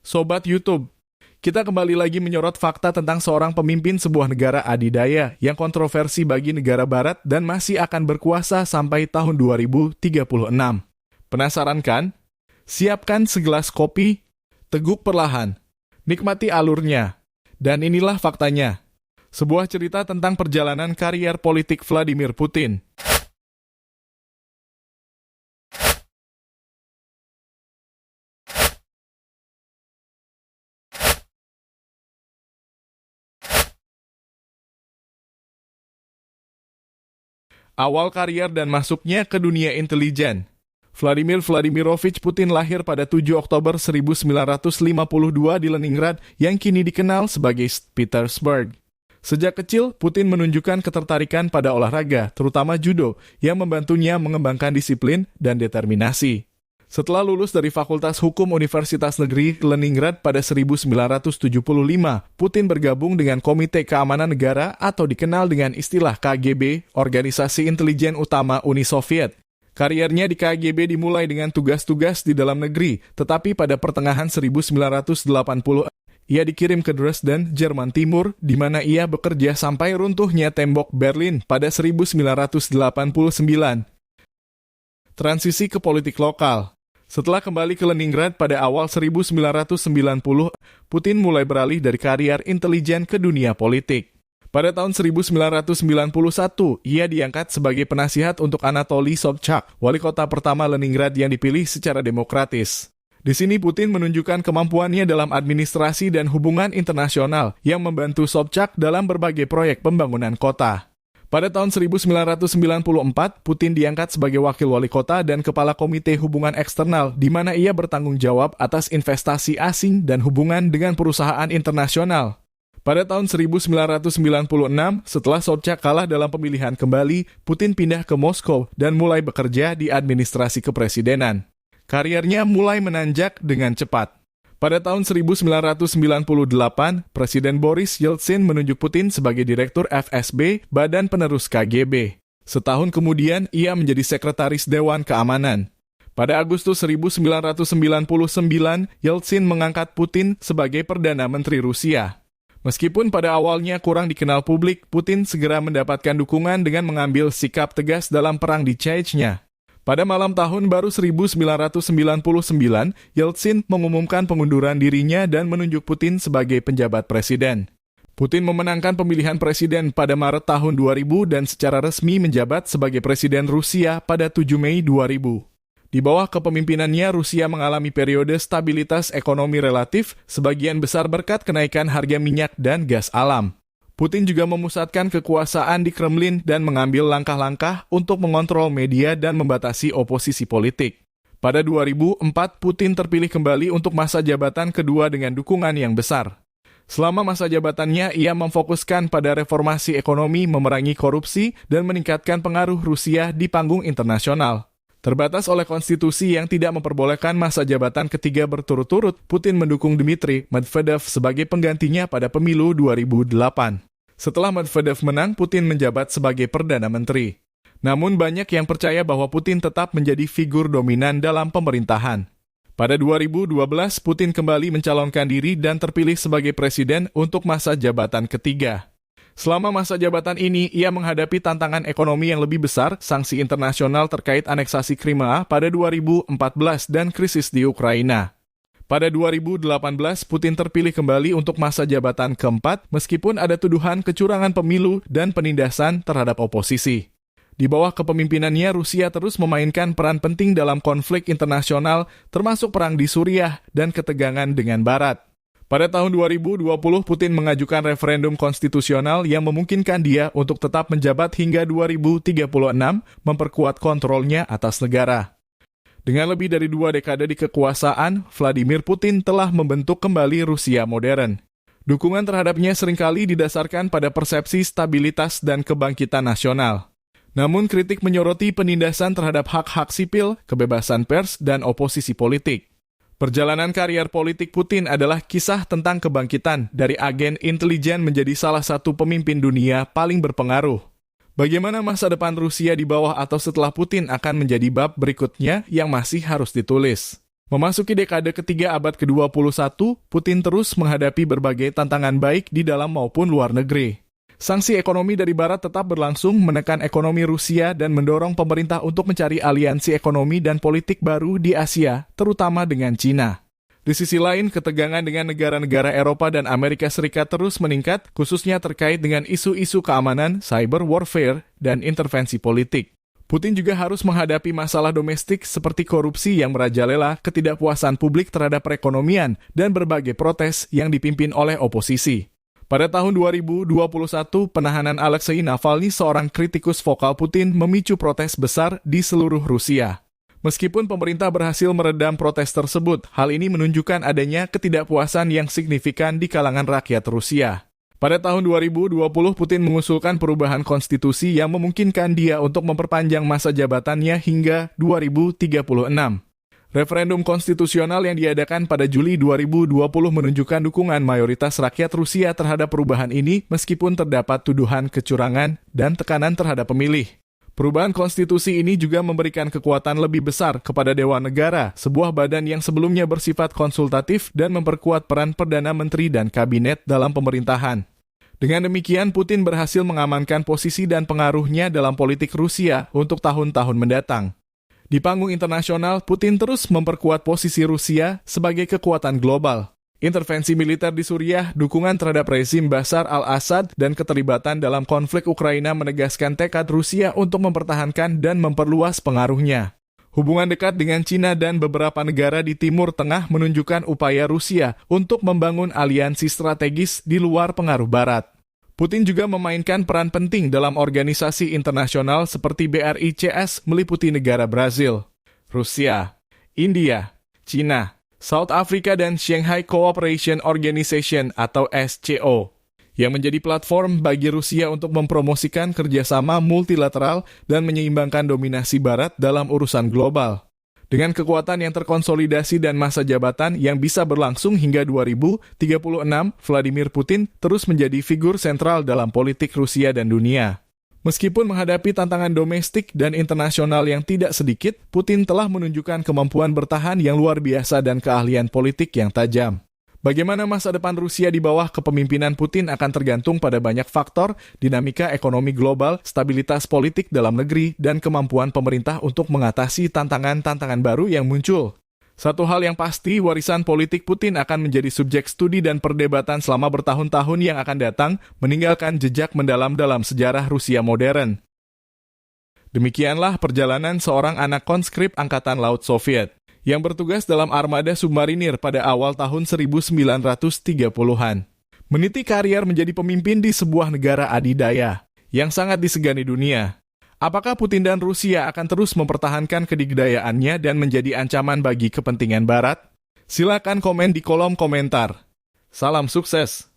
Sobat YouTube, kita kembali lagi menyorot fakta tentang seorang pemimpin sebuah negara adidaya yang kontroversi bagi negara barat dan masih akan berkuasa sampai tahun 2036. Penasaran kan? Siapkan segelas kopi, teguk perlahan, nikmati alurnya. Dan inilah faktanya. Sebuah cerita tentang perjalanan karier politik Vladimir Putin. Awal karier dan masuknya ke dunia intelijen. Vladimir Vladimirovich Putin lahir pada 7 Oktober 1952 di Leningrad yang kini dikenal sebagai Petersburg. Sejak kecil, Putin menunjukkan ketertarikan pada olahraga, terutama judo, yang membantunya mengembangkan disiplin dan determinasi. Setelah lulus dari Fakultas Hukum Universitas Negeri Leningrad pada 1975, Putin bergabung dengan Komite Keamanan Negara atau dikenal dengan istilah KGB, Organisasi Intelijen Utama Uni Soviet. Kariernya di KGB dimulai dengan tugas-tugas di dalam negeri, tetapi pada pertengahan 1980, ia dikirim ke Dresden, Jerman Timur, di mana ia bekerja sampai runtuhnya tembok Berlin pada 1989. Transisi ke politik lokal. Setelah kembali ke Leningrad pada awal 1990, Putin mulai beralih dari karier intelijen ke dunia politik. Pada tahun 1991, ia diangkat sebagai penasihat untuk Anatoly Sobchak, wali kota pertama Leningrad yang dipilih secara demokratis. Di sini Putin menunjukkan kemampuannya dalam administrasi dan hubungan internasional yang membantu Sobchak dalam berbagai proyek pembangunan kota. Pada tahun 1994, Putin diangkat sebagai wakil wali kota dan kepala Komite Hubungan Eksternal, di mana ia bertanggung jawab atas investasi asing dan hubungan dengan perusahaan internasional. Pada tahun 1996, setelah Sobchak kalah dalam pemilihan kembali, Putin pindah ke Moskow dan mulai bekerja di administrasi kepresidenan. Kariernya mulai menanjak dengan cepat. Pada tahun 1998, Presiden Boris Yeltsin menunjuk Putin sebagai Direktur FSB, Badan Penerus KGB. Setahun kemudian, ia menjadi Sekretaris Dewan Keamanan. Pada Agustus 1999, Yeltsin mengangkat Putin sebagai Perdana Menteri Rusia. Meskipun pada awalnya kurang dikenal publik, Putin segera mendapatkan dukungan dengan mengambil sikap tegas dalam perang di Chechnya. Pada malam tahun baru 1999, Yeltsin mengumumkan pengunduran dirinya dan menunjuk Putin sebagai penjabat presiden. Putin memenangkan pemilihan presiden pada Maret tahun 2000 dan secara resmi menjabat sebagai presiden Rusia pada 7 Mei 2000. Di bawah kepemimpinannya, Rusia mengalami periode stabilitas ekonomi relatif, sebagian besar berkat kenaikan harga minyak dan gas alam. Putin juga memusatkan kekuasaan di Kremlin dan mengambil langkah-langkah untuk mengontrol media dan membatasi oposisi politik. Pada 2004, Putin terpilih kembali untuk masa jabatan kedua dengan dukungan yang besar. Selama masa jabatannya, ia memfokuskan pada reformasi ekonomi, memerangi korupsi, dan meningkatkan pengaruh Rusia di panggung internasional. Terbatas oleh konstitusi yang tidak memperbolehkan masa jabatan ketiga berturut-turut, Putin mendukung Dmitry Medvedev sebagai penggantinya pada pemilu 2008. Setelah Medvedev menang, Putin menjabat sebagai Perdana Menteri. Namun banyak yang percaya bahwa Putin tetap menjadi figur dominan dalam pemerintahan. Pada 2012, Putin kembali mencalonkan diri dan terpilih sebagai presiden untuk masa jabatan ketiga. Selama masa jabatan ini, ia menghadapi tantangan ekonomi yang lebih besar, sanksi internasional terkait aneksasi Crimea pada 2014 dan krisis di Ukraina. Pada 2018, Putin terpilih kembali untuk masa jabatan keempat, meskipun ada tuduhan kecurangan pemilu dan penindasan terhadap oposisi. Di bawah kepemimpinannya, Rusia terus memainkan peran penting dalam konflik internasional, termasuk perang di Suriah dan ketegangan dengan Barat. Pada tahun 2020, Putin mengajukan referendum konstitusional yang memungkinkan dia untuk tetap menjabat hingga 2036, memperkuat kontrolnya atas negara. Dengan lebih dari 2 dekade di kekuasaan, Vladimir Putin telah membentuk kembali Rusia modern. Dukungan terhadapnya seringkali didasarkan pada persepsi stabilitas dan kebangkitan nasional. Namun kritik menyoroti penindasan terhadap hak-hak sipil, kebebasan pers, dan oposisi politik. Perjalanan karier politik Putin adalah kisah tentang kebangkitan dari agen intelijen menjadi salah satu pemimpin dunia paling berpengaruh. Bagaimana masa depan Rusia di bawah atau setelah Putin akan menjadi bab berikutnya yang masih harus ditulis. Memasuki dekade ketiga abad ke-21, Putin terus menghadapi berbagai tantangan baik di dalam maupun luar negeri. Sanksi ekonomi dari Barat tetap berlangsung menekan ekonomi Rusia dan mendorong pemerintah untuk mencari aliansi ekonomi dan politik baru di Asia, terutama dengan Cina. Di sisi lain, ketegangan dengan negara-negara Eropa dan Amerika Serikat terus meningkat, khususnya terkait dengan isu-isu keamanan, cyber warfare, dan intervensi politik. Putin juga harus menghadapi masalah domestik seperti korupsi yang merajalela, ketidakpuasan publik terhadap perekonomian, dan berbagai protes yang dipimpin oleh oposisi. Pada tahun 2021, penahanan Alexei Navalny, seorang kritikus vokal Putin, memicu protes besar di seluruh Rusia. Meskipun pemerintah berhasil meredam protes tersebut, hal ini menunjukkan adanya ketidakpuasan yang signifikan di kalangan rakyat Rusia. Pada tahun 2020, Putin mengusulkan perubahan konstitusi yang memungkinkan dia untuk memperpanjang masa jabatannya hingga 2036. Referendum konstitusional yang diadakan pada Juli 2020 menunjukkan dukungan mayoritas rakyat Rusia terhadap perubahan ini meskipun terdapat tuduhan kecurangan dan tekanan terhadap pemilih. Perubahan konstitusi ini juga memberikan kekuatan lebih besar kepada Dewan Negara, sebuah badan yang sebelumnya bersifat konsultatif dan memperkuat peran Perdana Menteri dan Kabinet dalam pemerintahan. Dengan demikian, Putin berhasil mengamankan posisi dan pengaruhnya dalam politik Rusia untuk tahun-tahun mendatang. Di panggung internasional, Putin terus memperkuat posisi Rusia sebagai kekuatan global. Intervensi militer di Suriah, dukungan terhadap rezim Bashar al-Assad, dan keterlibatan dalam konflik Ukraina menegaskan tekad Rusia untuk mempertahankan dan memperluas pengaruhnya. Hubungan dekat dengan Cina dan beberapa negara di Timur Tengah menunjukkan upaya Rusia untuk membangun aliansi strategis di luar pengaruh Barat. Putin juga memainkan peran penting dalam organisasi internasional seperti BRICS meliputi negara Brazil, Rusia, India, Cina, South Africa, dan Shanghai Cooperation Organization atau SCO, yang menjadi platform bagi Rusia untuk mempromosikan kerjasama multilateral dan menyeimbangkan dominasi Barat dalam urusan global. Dengan kekuatan yang terkonsolidasi dan masa jabatan yang bisa berlangsung hingga 2036, Vladimir Putin terus menjadi figur sentral dalam politik Rusia dan dunia. Meskipun menghadapi tantangan domestik dan internasional yang tidak sedikit, Putin telah menunjukkan kemampuan bertahan yang luar biasa dan keahlian politik yang tajam. Bagaimana masa depan Rusia di bawah kepemimpinan Putin akan tergantung pada banyak faktor, dinamika ekonomi global, stabilitas politik dalam negeri, dan kemampuan pemerintah untuk mengatasi tantangan-tantangan baru yang muncul. Satu hal yang pasti, warisan politik Putin akan menjadi subjek studi dan perdebatan selama bertahun-tahun yang akan datang, meninggalkan jejak mendalam dalam sejarah Rusia modern. Demikianlah perjalanan seorang anak conscript Angkatan Laut Soviet yang bertugas dalam armada submarinir pada awal tahun 1930-an. Meniti karier menjadi pemimpin di sebuah negara adidaya yang sangat disegani dunia. Apakah Putin dan Rusia akan terus mempertahankan kedigdayaannya dan menjadi ancaman bagi kepentingan Barat? Silakan komen di kolom komentar. Salam sukses!